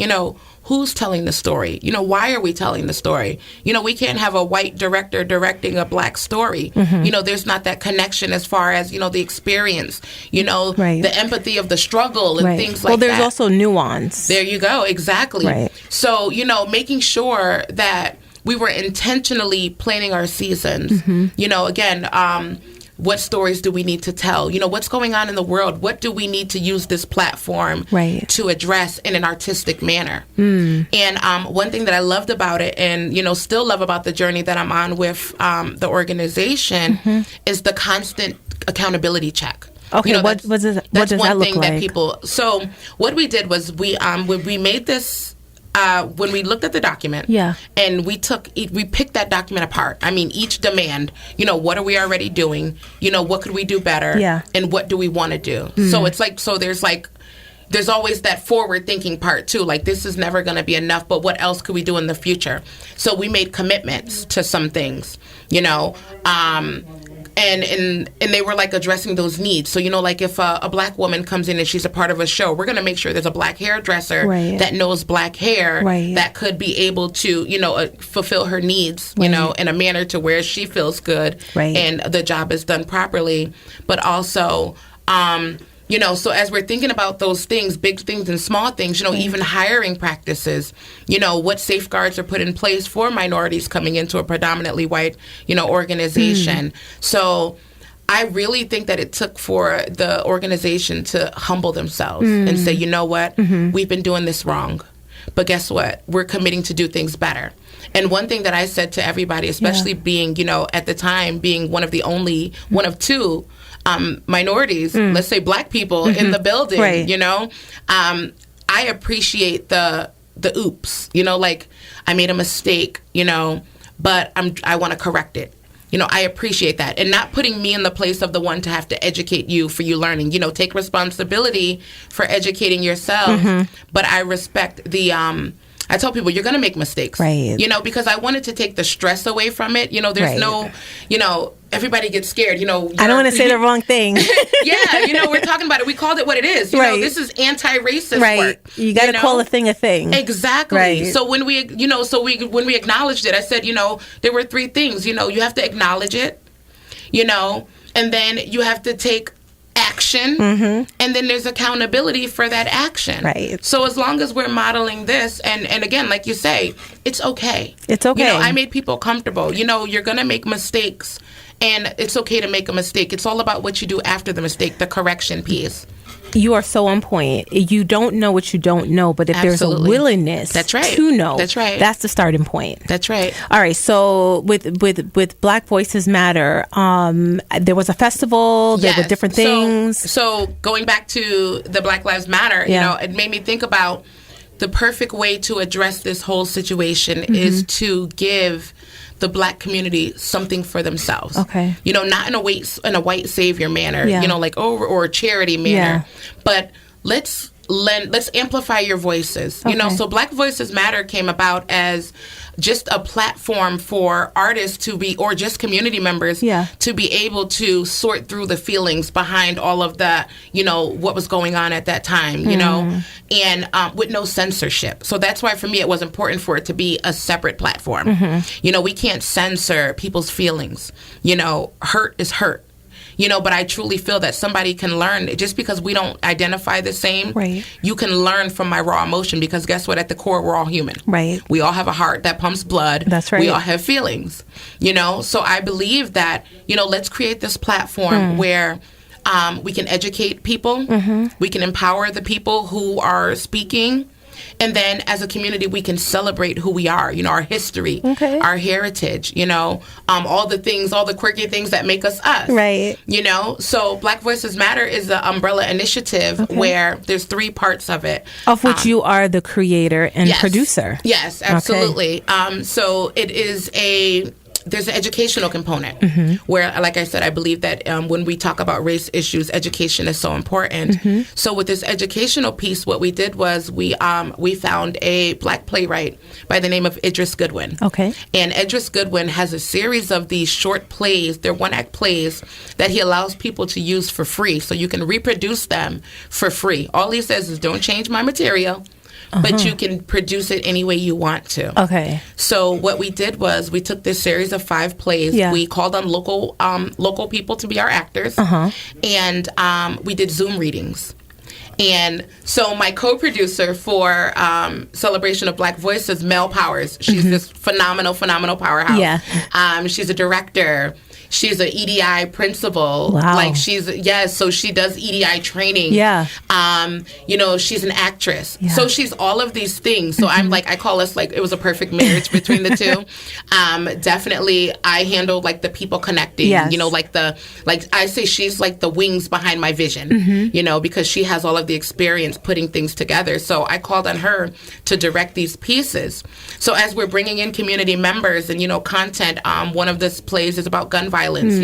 who's telling the story? Why are we telling the story? We can't have a white director directing a Black story. There's not that connection as far as, the experience, the empathy of the struggle and things like that. Well, there's also nuance. There you go. Exactly. So, making sure that we were intentionally planning our seasons. Again, what stories do we need to tell? What's going on in the world? What do we need to use this platform to address in an artistic manner? And one thing that I loved about it, and, still love about the journey that I'm on with the organization, is the constant accountability check. Okay, what does that look like? That people. So what we did was we made this when we looked at the document, and we picked that document apart. I mean, each demand, what are we already doing? What could we do better? And what do we want to do? So it's like, there's always that forward thinking part too. Like, this is never going to be enough, but what else could we do in the future? So we made commitments to some things, and they were like addressing those needs. So, like if a black woman comes in and she's a part of a show, we're going to make sure there's a black hairdresser that knows black hair that could be able to, fulfill her needs, in a manner to where she feels good and the job is done properly. But also, so as we're thinking about those things, big things and small things, even hiring practices, what safeguards are put in place for minorities coming into a predominantly white, organization. So I really think that it took for the organization to humble themselves and say, you know what, we've been doing this wrong. But guess what? We're committing to do things better. And one thing that I said to everybody, especially being, at the time, being one of two minorities, let's say black people in the building, I appreciate the oops, like I made a mistake, but I want to correct it. I appreciate that. And not putting me in the place of the one to have to educate you for you learning, take responsibility for educating yourself. But I respect I tell people, you're going to make mistakes, because I wanted to take the stress away from it. There's no, everybody gets scared. I don't want to say the wrong thing. We're talking about it. We called it what it is. This is anti-racist work. You got to call a thing a thing. Exactly. So when we, when we acknowledged it, I said, there were three things. You have to acknowledge it, and then you have to take action, and then there's accountability for that action. So as long as we're modeling this, and again, like you say, it's okay. It's okay. I made people comfortable. You're going to make mistakes, and it's okay to make a mistake. It's all about what you do after the mistake, the correction piece. You are so on point. You don't know what you don't know, but if there's a willingness to know, that's the starting point. That's right. All right. So with Black Voices Matter, there was a festival. There were different things. So going back to the Black Lives Matter, it made me think about the perfect way to address this whole situation is to give the Black community something for themselves. Okay. Not in a white savior manner, or a charity manner, but let's amplify your voices. So Black Voices Matter came about as just a platform for artists to be, or just community members to be able to sort through the feelings behind all of the, what was going on at that time, and with no censorship. So that's why for me it was important for it to be a separate platform. We can't censor people's feelings. Hurt is hurt. But I truly feel that somebody can learn, just because we don't identify the same, you can learn from my raw emotion, because guess what? At the core, we're all human. We all have a heart that pumps blood. That's right. We all have feelings, So I believe that, let's create this platform where we can educate people, we can empower the people who are speaking, and then as a community, we can celebrate who we are, our history, our heritage, all the things, all the quirky things that make us us. So Black Voices Matter is the umbrella initiative where there's three parts of it. Of which you are the creator and producer. Yes, absolutely. So it is there's an educational component where, like I said, I believe that when we talk about race issues, education is so important. So with this educational piece, what we did was we found a Black playwright by the name of Idris Goodwin. And Idris Goodwin has a series of these short plays, they're one-act plays, that he allows people to use for free. So you can reproduce them for free. All he says is, don't change my material. But you can produce it any way you want to. So what we did was we took this series of 5 plays. We called on local people to be our actors. And we did Zoom readings. And so my co-producer for Celebration of Black Voices, Mel Powers, she's this phenomenal powerhouse. She's a director. She's an EDI principal. Wow. Like so she does EDI training. Yeah. She's an actress. Yeah. So she's all of these things. So I'm like, I call us like, it was a perfect marriage between the two. Definitely I handle like the people connecting, yes. I say she's like the wings behind my vision, because she has all of the experience putting things together. So I called on her to direct these pieces. So as we're bringing in community members and, content, one of the plays is about gun violence,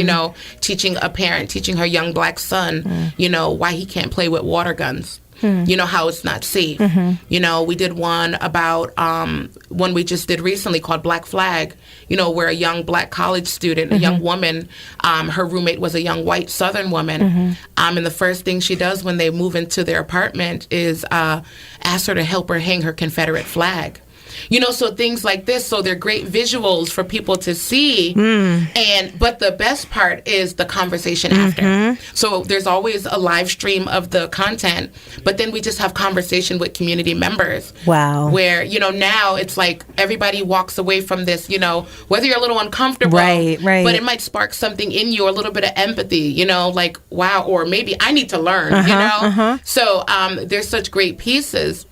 teaching a parent, teaching her young black son, why he can't play with water guns. How it's not safe. We did one about one we just did recently called Black Flag, where a young black college student, a young woman, her roommate was a young white Southern woman. And the first thing she does when they move into their apartment is ask her to help her hang her Confederate flag. So things like this, so they're great visuals for people to see. But the best part is the conversation after. So there's always a live stream of the content, but then we just have conversation with community members. Wow. Where, now it's like everybody walks away from this, whether you're a little uncomfortable, right. but it might spark something in you, a little bit of empathy, like, wow, or maybe I need to learn, So there's such great pieces.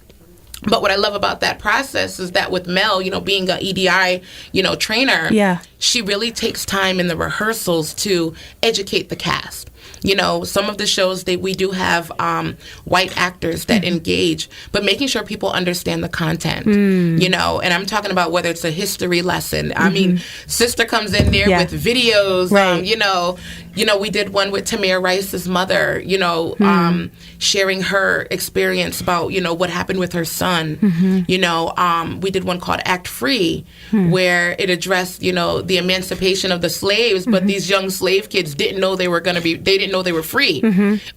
But what I love about that process is that with Mel, being an EDI, trainer, she really takes time in the rehearsals to educate the cast. Some of the shows we do have white actors that engage, but making sure people understand the content, and I'm talking about whether it's a history lesson. I mean, Sister comes in there with videos, right. We did one with Tamir Rice's mother, sharing her experience about, what happened with her son. We did one called Act Free, where it addressed, the emancipation of the slaves, but these young slave kids didn't know they didn't know they were free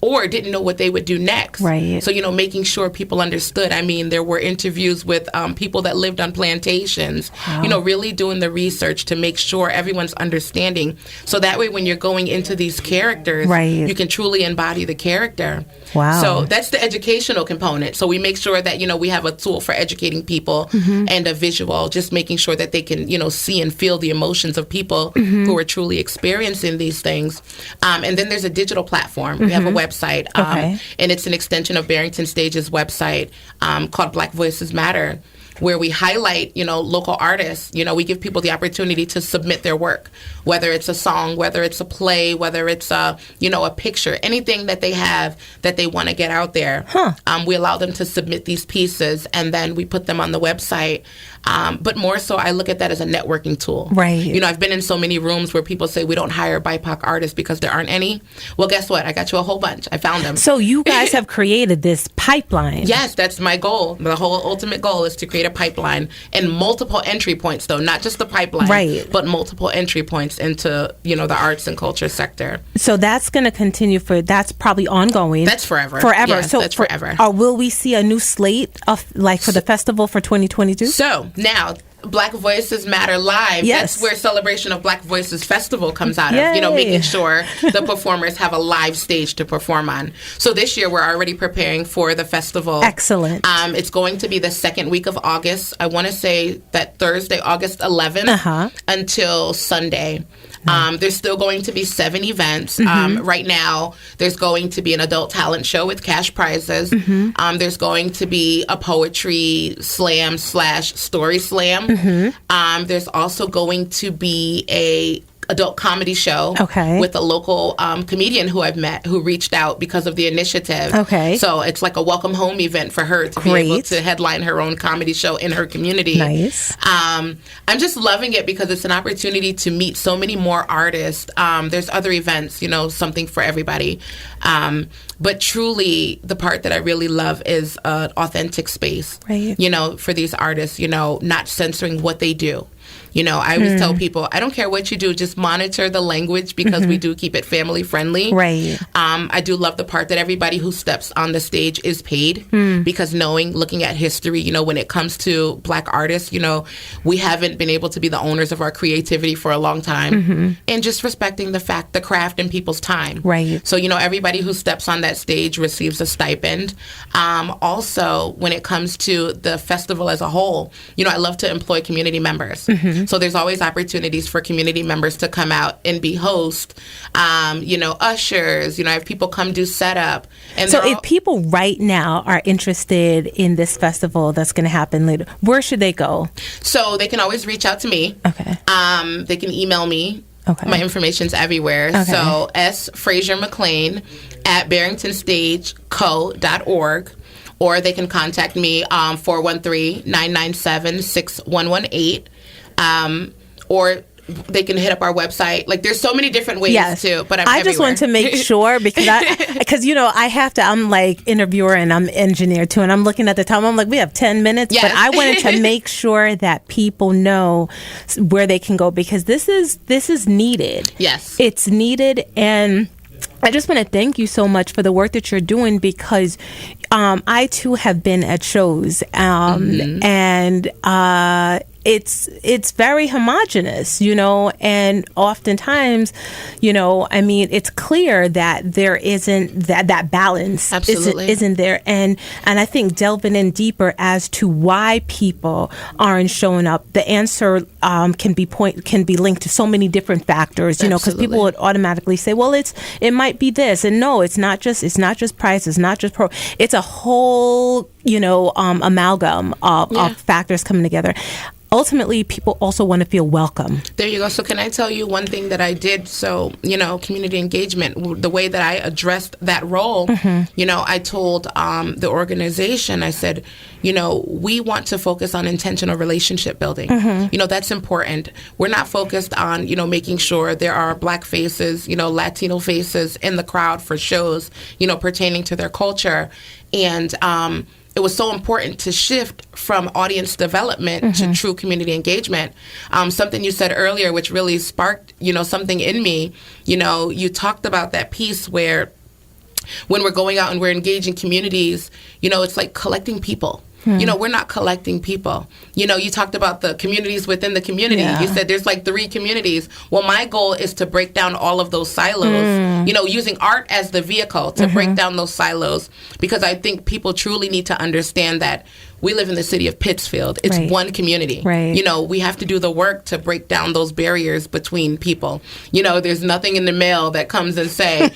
or didn't know what they would do next. Right. So, making sure people understood. I mean, there were interviews with people that lived on plantations, really doing the research to make sure everyone's understanding. So that way, when you're going into these characters, right. you can truly embody the character. Wow. So that's the educational component. So we make sure that, we have a tool for educating people and a visual, just making sure that they can, see and feel the emotions of people who are truly experiencing these things. And then there's a digital platform. We have a website, and it's an extension of Barrington Stage's website called Black Voices Matter, where we highlight, local artists. We give people the opportunity to submit their work, whether it's a song, whether it's a play, whether it's a picture, anything that they have that they want to get out there. We allow them to submit these pieces, and then we put them on the website. But more so, I look at that as a networking tool. Right. I've been in so many rooms where people say we don't hire BIPOC artists because there aren't any. Well, guess what? I got you a whole bunch. I found them. So you guys have created this pipeline. Yes, that's my goal. The whole ultimate goal is to create a pipeline and multiple entry points, though, not just the pipeline, right, but multiple entry points into, the arts and culture sector. So that's going to continue that's probably ongoing. That's forever. Forever. Yes, so that's forever. Will we see a new slate of for the festival for 2022? So now, Black Voices Matter Live. Yes. That's where Celebration of Black Voices Festival comes out of. Making sure the performers have a live stage to perform on. So this year we're already preparing for the festival. Excellent. It's going to be the second week of August. I want to say that Thursday, August 11th until Sunday. There's still going to be 7 events. Right now, there's going to be an adult talent show with cash prizes. There's going to be a poetry slam / story slam. There's also going to be a adult comedy show with a local comedian who I've met who reached out because of the initiative. So it's like a welcome home event for her to be able to headline her own comedy show in her community. Nice. I'm just loving it because it's an opportunity to meet so many more artists. There's other events, something for everybody. But truly, the part that I really love is an authentic space, for these artists, not censoring what they do. I always tell people, I don't care what you do, just monitor the language because we do keep it family friendly. Right. I do love the part that everybody who steps on the stage is paid because looking at history, when it comes to Black artists, we haven't been able to be the owners of our creativity for a long time. And just respecting the craft and people's time. Right. So, everybody who steps on that stage receives a stipend. Also, when it comes to the festival as a whole, I love to employ community members. So there's always opportunities for community members to come out and be host, ushers, have people come do setup. And so if people right now are interested in this festival that's going to happen later, where should they go? So they can always reach out to me. Okay. They can email me. Okay. My information's everywhere. Okay. So S. Frazier-McClain at barringtonstageco.org. Or they can contact me 413-997-6118. Or they can hit up our website. Like, there's so many different ways too. But I just want to make sure because I have to. I'm like interviewer and I'm engineer too, and I'm looking at the time. I'm like, we have 10 minutes, but I wanted to make sure that people know where they can go because this is needed. Yes, it's needed, and I just want to thank you so much for the work that you're doing because I too have been at shows and it's very homogenous, and oftentimes, it's clear that there isn't that balance isn't there. And I think delving in deeper as to why people aren't showing up, the answer can be linked to so many different factors, because people would automatically say, well, it might be this. And no, it's not just price. It's not just it's a whole, amalgam of factors coming together. Ultimately, people also want to feel welcome. There you go. So can I tell you one thing that I did? So, community engagement, the way that I addressed that role, I told the organization, I said, we want to focus on intentional relationship building. That's important. We're not focused on, making sure there are Black faces, Latino faces in the crowd for shows, pertaining to their culture. And, it was so important to shift from audience development to true community engagement. Something you said earlier, which really sparked, something in me. You talked about that piece where when we're going out and we're engaging communities, it's like collecting people. We're not collecting people. You talked about the communities within the community. Yeah. You said there's like 3 communities. Well, my goal is to break down all of those silos, using art as the vehicle to break down those silos, because I think people truly need to understand that we live in the city of Pittsfield. It's one community. Right. We have to do the work to break down those barriers between people. There's nothing in the mail that comes and say,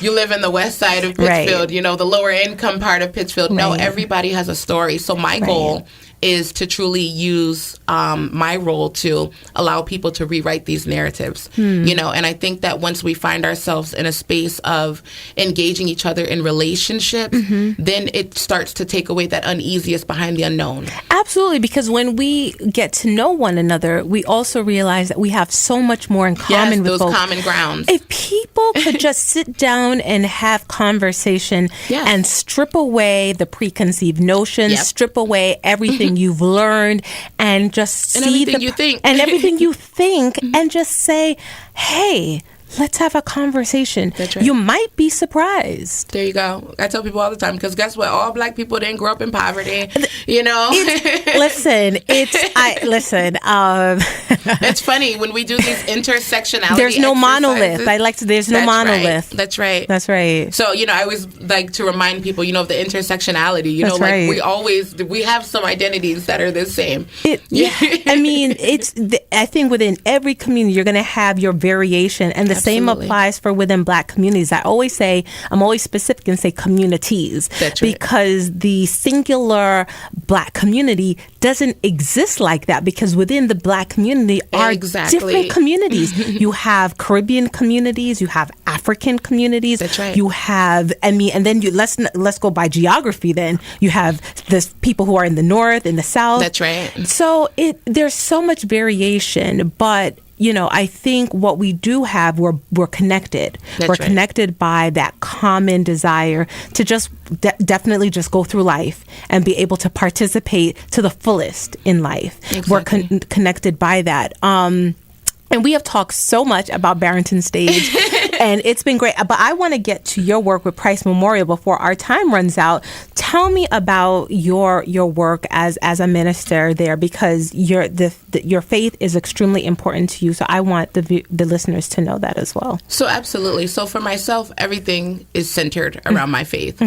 you live in the west side of Pittsfield, the lower income part of Pittsfield. No, everybody has a story. So my goal is to truly use my role to allow people to rewrite these narratives, and I think that once we find ourselves in a space of engaging each other in relationships, then it starts to take away that uneasiness behind the unknown. Absolutely, because when we get to know one another, we also realize that we have so much more in common with those common grounds. If people could just sit down and have conversation and strip away the preconceived notions, strip away everything you've learned, and just see everything you think. And everything you think, and just say, hey, let's have a conversation. That's right. You might be surprised. There you go. I tell people all the time, because guess what? All Black people didn't grow up in poverty. It's funny when we do these intersectionality. There's no monolith. There's no monolith. That's right. That's right. So I always like to remind people, of the intersectionality. We have some identities that are the same. I think within every community you're going to have your variation, and the same applies for within Black communities. I'm always specific and say communities. That's right. Because the singular Black community doesn't exist like that, because within the Black community are different communities. You have Caribbean communities, you have African communities. That's right. You have, and then let's go by geography then. You have the people who are in the north, in the south. That's right. So there's so much variation, but I think what we do have, we're connected. We're connected by that common desire to just definitely just go through life and be able to participate to the fullest in life. Exactly. We're connected by that. And we have talked so much about Barrington Stage And it's been great. But I want to get to your work with Price Memorial before our time runs out. Tell me about your work as a minister there, because your faith is extremely important to you. So I want the listeners to know that as well. So absolutely. So for myself, everything is centered around my faith.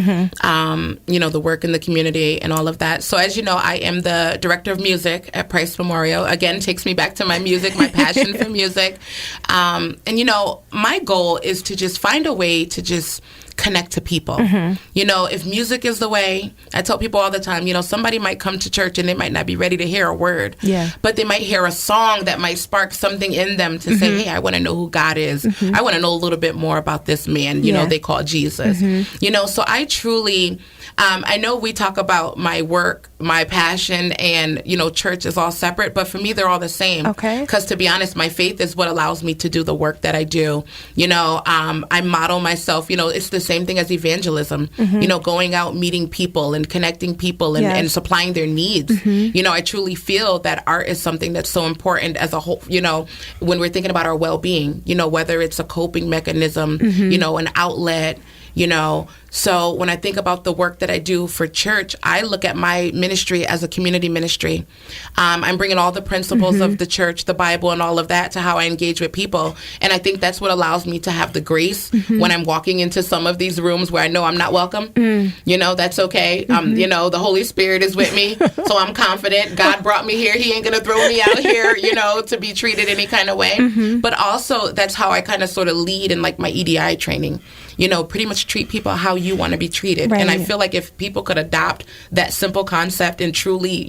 The work in the community and all of that. So as you know, I am the director of music at Price Memorial. Again, takes me back to my music, my passion for music. My goal is to just find a way to just connect to people. If music is the way, I tell people all the time, somebody might come to church and they might not be ready to hear a word, but they might hear a song that might spark something in them to say, hey, I want to know who God is. I want to know a little bit more about this man, they call Jesus. So I truly, I know we talk about my work, my passion, and, church is all separate, but for me, they're all the same. Okay. Because to be honest, my faith is what allows me to do the work that I do. I model myself, it's the same thing as evangelism, going out, meeting people and connecting people and supplying their needs. I truly feel that art is something that's so important as a whole, when we're thinking about our well-being, whether it's a coping mechanism, an outlet, So when I think about the work that I do for church, I look at my ministry as a community ministry. I'm bringing all the principles of the church, the Bible, and all of that to how I engage with people. And I think that's what allows me to have the grace when I'm walking into some of these rooms where I know I'm not welcome. That's okay. The Holy Spirit is with me, so I'm confident. God brought me here. He ain't going to throw me out here, to be treated any kind of way. But also, that's how I kind of sort of lead in like my EDI training. Pretty much treat people how you want to be treated. Right. And I feel like if people could adopt that simple concept and truly,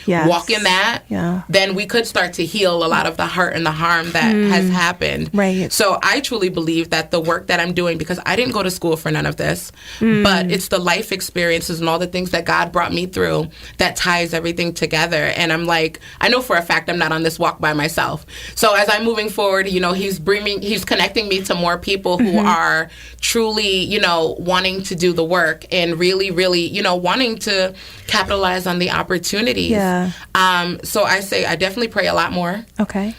walk in that, then we could start to heal a lot of the hurt and the harm that has happened. Right. So I truly believe that the work that I'm doing, because I didn't go to school for none of this, but it's the life experiences and all the things that God brought me through that ties everything together. And I'm like, I know for a fact I'm not on this walk by myself. So as I'm moving forward, he's connecting me to more people who are truly, wanting to do the work and really, really, wanting to capitalize on the opportunities. So I say I definitely pray a lot more. Okay.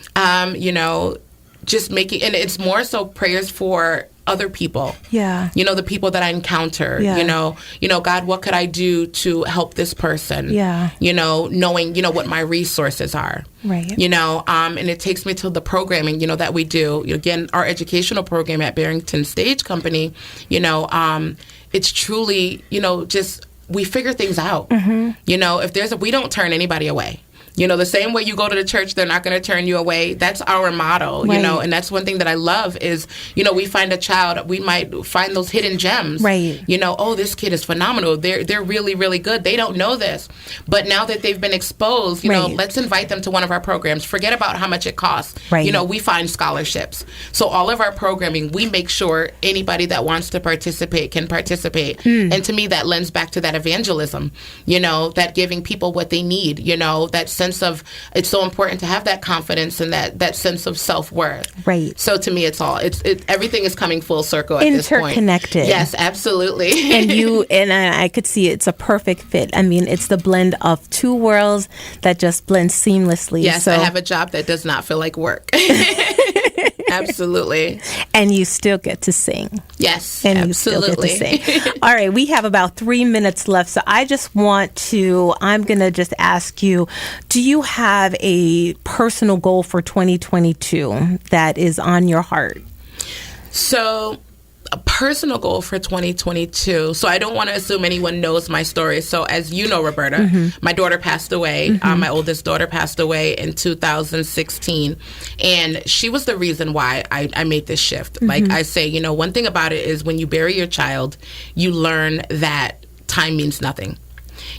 Just making, and it's more so prayers for other people. The people that I encounter. God, what could I do to help this person? Knowing, what my resources are. Right. And it takes me to the programming, that we do. Again, our educational program at Barrington Stage Company, it's truly, just we figure things out. If we don't turn anybody away. The same way you go to the church, they're not going to turn you away. That's our motto, right. And that's one thing that I love is, we find a child, we might find those hidden gems. Right. Oh, this kid is phenomenal. They're really, really good. They don't know this. But now that they've been exposed, let's invite them to one of our programs. Forget about how much it costs. Right. We find scholarships. So all of our programming, we make sure anybody that wants to participate can participate. And to me, that lends back to that evangelism, that giving people what they need, that sense of, it's so important to have that confidence and that sense of self-worth. Right. So to me, everything is coming full circle at this point. Interconnected. Yes, absolutely. And I could see it's a perfect fit. I mean, it's the blend of two worlds that just blend seamlessly. Yes, I have a job that does not feel like work. Absolutely. And you still get to sing. Yes, and absolutely. You still get to sing. All right, we have about 3 minutes left. So I'm going to just ask you, do you have a personal goal for 2022 that is on your heart? So a personal goal for 2022. So I don't want to assume anyone knows my story. So as you know, Roberta, my daughter passed away. My oldest daughter passed away in 2016. And she was the reason why I made this shift. Like I say, one thing about it is when you bury your child, you learn that time means nothing.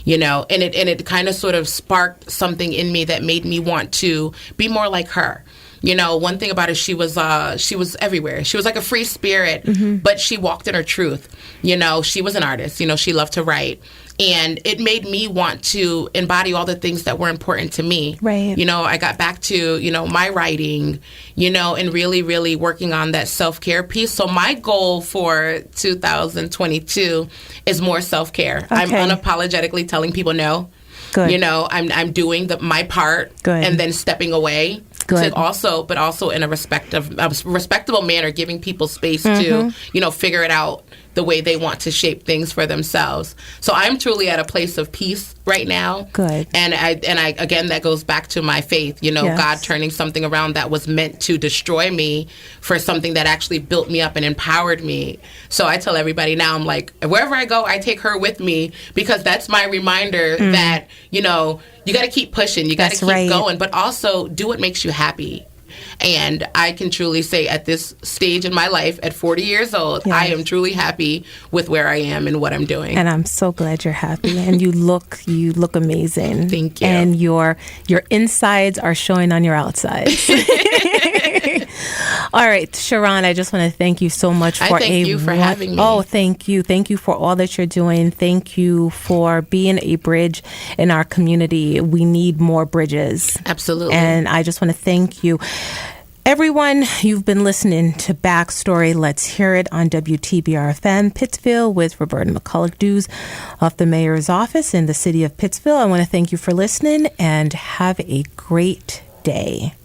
And it kind of sort of sparked something in me that made me want to be more like her. One thing about it, she was everywhere. She was like a free spirit, but she walked in her truth. She was an artist. She loved to write. And it made me want to embody all the things that were important to me. Right. I got back to, my writing, and really, really working on that self-care piece. So my goal for 2022 is more self-care. Okay. I'm unapologetically telling people no. Good. I'm doing my part. Good. And then stepping away. Good. But also in a respectable manner, giving people space to, figure it out the way they want to shape things for themselves. So I'm truly at a place of peace right now. Good. And I again, that goes back to my faith, Yes. God turning something around that was meant to destroy me for something that actually built me up and empowered me. So I tell everybody now, I'm like, wherever I go, I take her with me, because that's my reminder that, you got to keep pushing, you got to keep going, but also do what makes you happy. And I can truly say at this stage in my life, at 40 years old, Yes. I am truly happy with where I am and what I'm doing. And I'm so glad you're happy, and you look amazing. Thank you. And your insides are showing on your outsides. All right, Sharron, I just want to thank you so much for thank you for having me. Oh, thank you. Thank you for all that you're doing. Thank you for being a bridge in our community. We need more bridges. Absolutely. And I just want to thank you. Everyone, you've been listening to Backstory. Let's hear it on WTBR-FM Pittsfield with Roberta McCulloch-Dews of the Mayor's Office in the city of Pittsfield. I want to thank you for listening, and have a great day.